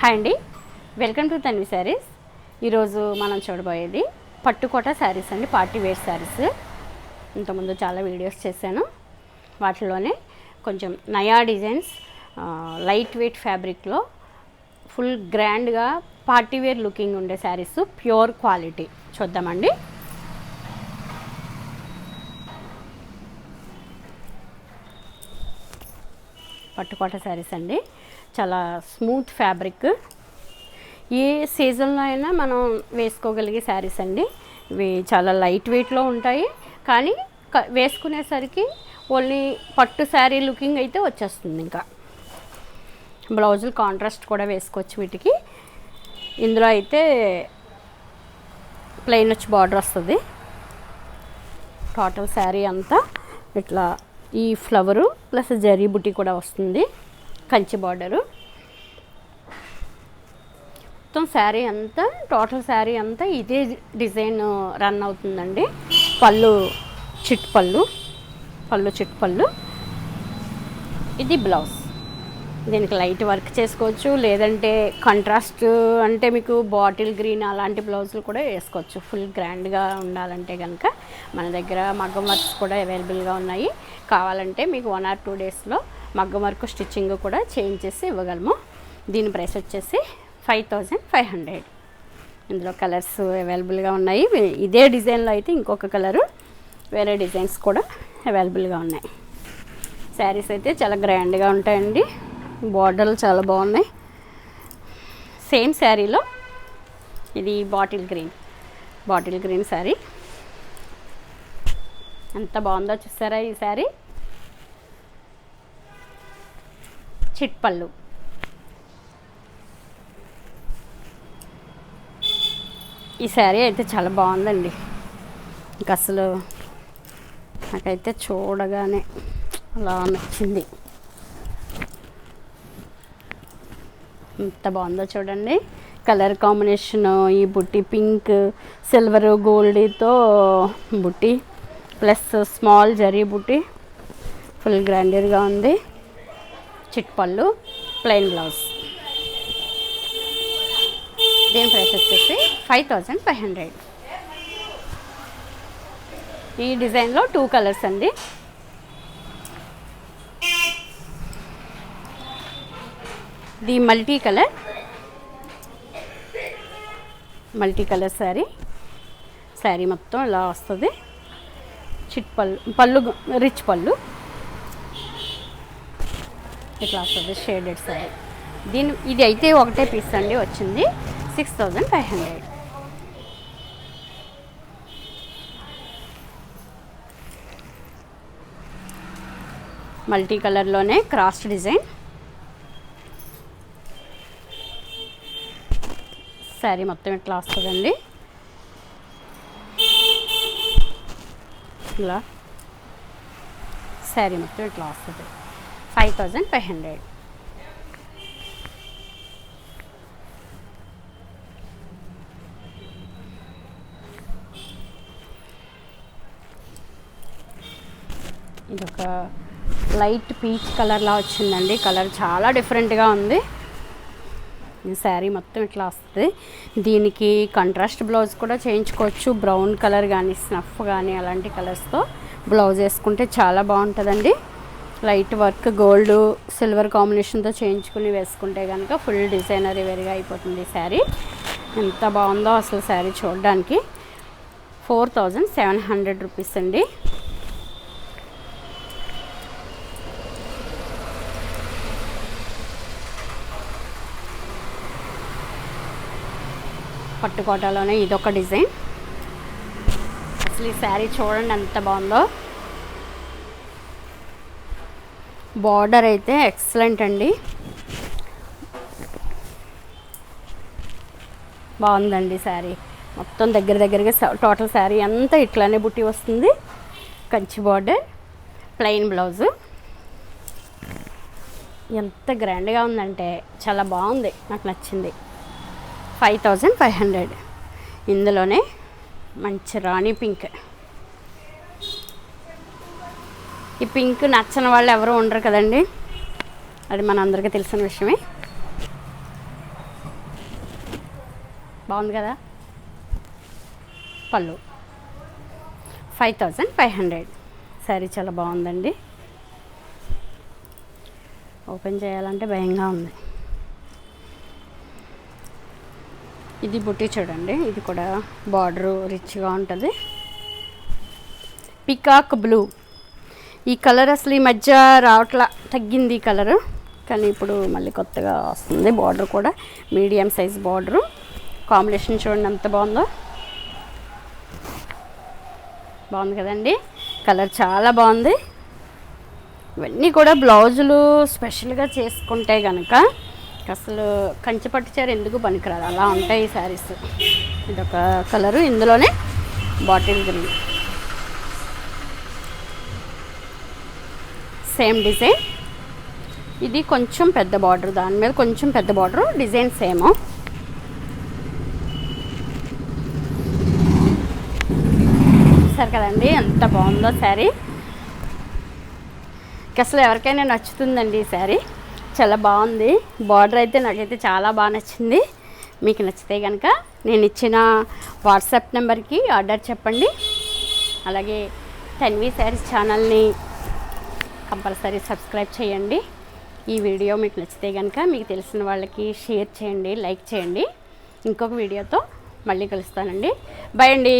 Hi అండి, welcome to Tanvi saris. ఈరోజు మనం చూడబోయేది పట్టుకోట శారీస్ అండి, పార్టీ వేర్ శారీస్. ఇంతకుముందు చాలా వీడియోస్ చేశాను. వాటిలోనే కొంచెం నయా డిజైన్స్, లైట్ వెయిట్ ఫ్యాబ్రిక్లో ఫుల్ గ్రాండ్గా పార్టీ వేర్ లుకింగ్ ఉండే శారీస్, ప్యూర్ క్వాలిటీ చూద్దామండి. పట్టుకోట శారీస్ అండి, చాలా స్మూత్ ఫ్యాబ్రిక్. ఏ సీజన్లో అయినా మనం వేసుకోగలిగే శారీస్ అండి. ఇవి చాలా లైట్ వెయిట్లో ఉంటాయి, కానీ వేసుకునేసరికి ఓన్లీ పట్టు శారీ లుకింగ్ అయితే వచ్చేస్తుంది. ఇంకా బ్లౌజులు కాంట్రాస్ట్ కూడా వేసుకోవచ్చు వీటికి. ఇందులో అయితే ప్లెయిన్ వచ్చి బార్డర్ వస్తుంది. టోటల్ శారీ అంతా ఇట్లా ఈ ఫ్లవరు ప్లస్ జరీ బుట్టి కూడా వస్తుంది, కంచి బార్డరు. మొత్తం శారీ అంతా, టోటల్ శారీ అంతా ఇదే డిజైన్ రన్ అవుతుందండి. పళ్ళు చిట్ పళ్ళు, చిట్ పళ్ళు. ఇది బ్లౌజ్. దీనికి లైట్ వర్క్ చేసుకోవచ్చు, లేదంటే కాంట్రాస్ట్ అంటే మీకు బాటిల్ గ్రీన్ అలాంటి బ్లౌజులు కూడా వేసుకోవచ్చు. ఫుల్ గ్రాండ్గా ఉండాలంటే కనుక మన దగ్గర మగ్గం వర్క్స్ కూడా అవైలబుల్గా ఉన్నాయి. కావాలంటే మీకు 1 or 2 డేస్లో మగ్గం వర్క్ స్టిచ్చింగ్ కూడా చేయించేసి ఇవ్వగలము. దీని ప్రైస్ వచ్చేసి 5500. ఇందులో కలర్స్ అవైలబుల్గా ఉన్నాయి. ఇదే డిజైన్లో అయితే ఇంకొక కలరు, వేరే డిజైన్స్ కూడా అవైలబుల్గా ఉన్నాయి. శారీస్ అయితే చాలా గ్రాండ్గా ఉంటాయండి. బార్డర్లు చాలా బాగున్నాయి. సేమ్ శారీలో ఇది బాటిల్ గ్రీన్ శారీ. ఎంత బాగుందో చూసారా ఈ శారీ. చిట్ పళ్ళు. ఈ శారీ అయితే చాలా బాగుందండి. ఇంకా అసలు నాకైతే చూడగానే అలా నచ్చింది. ఎంత బాగుందో చూడండి. కలర్ కాంబినేషన్, ఈ బుట్టి పింక్, సిల్వర్, గోల్డ్తో బుట్టి ప్లస్ స్మాల్ జరీ బుట్టి, ఫుల్ గ్రాండర్గా ఉంది. చిట్ పళ్ళు, ప్లెయిన్ బ్లౌజ్. దీని ప్రైస్ వచ్చేసి 5500. ఈ డిజైన్లో 2 కలర్స్ అండి. ది మల్టీ కలర్ శారీ మొత్తం ఇలా వస్తుంది. చిట్ పళ్ళు రిచ్ పళ్ళు ఇట్లా వస్తుంది, షేడెడ్ శారీ. ఇది అయితే ఒకటే పీస్ అండి వచ్చింది. 6500. మల్టీ కలర్లోనే క్రాస్ డిజైన్ శారీ మొత్తం ఇట్లా వస్తుందండి. ఇలా శారీ మొత్తం ఇట్లా వస్తుంది. 5500. ఇదొక లైట్ పీచ్ కలర్లా వచ్చిందండి. కలర్ చాలా డిఫరెంట్గా ఉంది. ఈ శారీ మొత్తం ఇట్లా వస్తుంది. దీనికి కాంట్రాస్ట్ బ్లౌజ్ కూడా చేయించుకోవచ్చు. బ్రౌన్ కలర్ కానీ స్నఫ్ కానీ అలాంటి కలర్స్తో బ్లౌజ్ వేసుకుంటే చాలా బాగుంటుందండి. లైట్ వర్క్ గోల్డ్ సిల్వర్ కాంబినేషన్తో చేయించుకుని వేసుకుంటే కనుక ఫుల్ డిజైనరీ వేర్గా అయిపోతుంది శారీ. ఎంత బాగుందో అసలు శారీ చూడడానికి. 4700 రూపీస్ అండి. పట్టుకోటలోనే ఇదొక డిజైన్. అసలు ఈ శారీ చూడండి ఎంత బాగుందో. బార్డర్ అయితే ఎక్సలెంట్ అండి, బాగుందండి శారీ మొత్తం. దగ్గరగా టోటల్ శారీ అంతా ఇట్లానే బుట్టి వస్తుంది. Kanchi border, plain blouse. ఎంత గ్రాండ్గా ఉందంటే చాలా బాగుంది, నాకు నచ్చింది. 5500. ఇందులోనే మంచి రాణి పింక్. ఈ పింక్ నచ్చని వాళ్ళు ఎవరు ఉండరు కదండి, అది మన అందరికీ తెలిసిన విషయమే. బాగుంది కదా. పళ్ళు 5500. శారీ చాలా బాగుందండి. ఓపెన్ చేయాలంటే భయంగా ఉంది. ఇది బుట్టి చూడండి, ఇది కూడా బార్డరు రిచ్గా ఉంటుంది. పికాక్ బ్లూ, ఈ కలర్ అసలు ఈ మధ్య రావట్లా, తగ్గింది ఈ కలరు, కానీ ఇప్పుడు మళ్ళీ కొత్తగా వస్తుంది. బార్డర్ కూడా మీడియం సైజ్ బార్డరు. కాంబినేషన్ చూడండి ఎంత బాగుందో. బాగుంది కదండి, కలర్ చాలా బాగుంది. ఇవన్నీ కూడా బ్లౌజులు స్పెషల్గా చేసుకుంటే కనుక అసలు కంచిపట్టు చీర ఎందుకు పనికిరాదు, అలా ఉంటాయి ఈ శారీస్. ఇదొక కలరు, ఇందులోనే బాటిల్ గ్రీన్, సేమ్ డిజైన్. ఇది కొంచెం పెద్ద బార్డర్, దాని మీద కొంచెం పెద్ద బార్డరు, డిజైన్ సేమ్. సరే కదండి ఎంత బాగుందో శారీ. అసలు ఎవరికైనా నచ్చుతుందండి ఈ శారీ, చాలా బాగుంది. బార్డర్ అయితే నాకైతే చాలా బాగా నచ్చింది. మీకు నచ్చితే కనుక నేను ఇచ్చిన వాట్సాప్ నెంబర్కి ఆర్డర్ చెప్పండి. అలాగే తన్వి శారీస్ ఛానల్ని కంపల్సరీ సబ్స్క్రైబ్ చేయండి. ఈ వీడియో మీకు నచ్చితే కనుక మీకు తెలిసిన వాళ్ళకి షేర్ చేయండి, లైక్ చేయండి. ఇంకొక వీడియోతో మళ్ళీ కలుస్తానండి. బాయ్ అండి.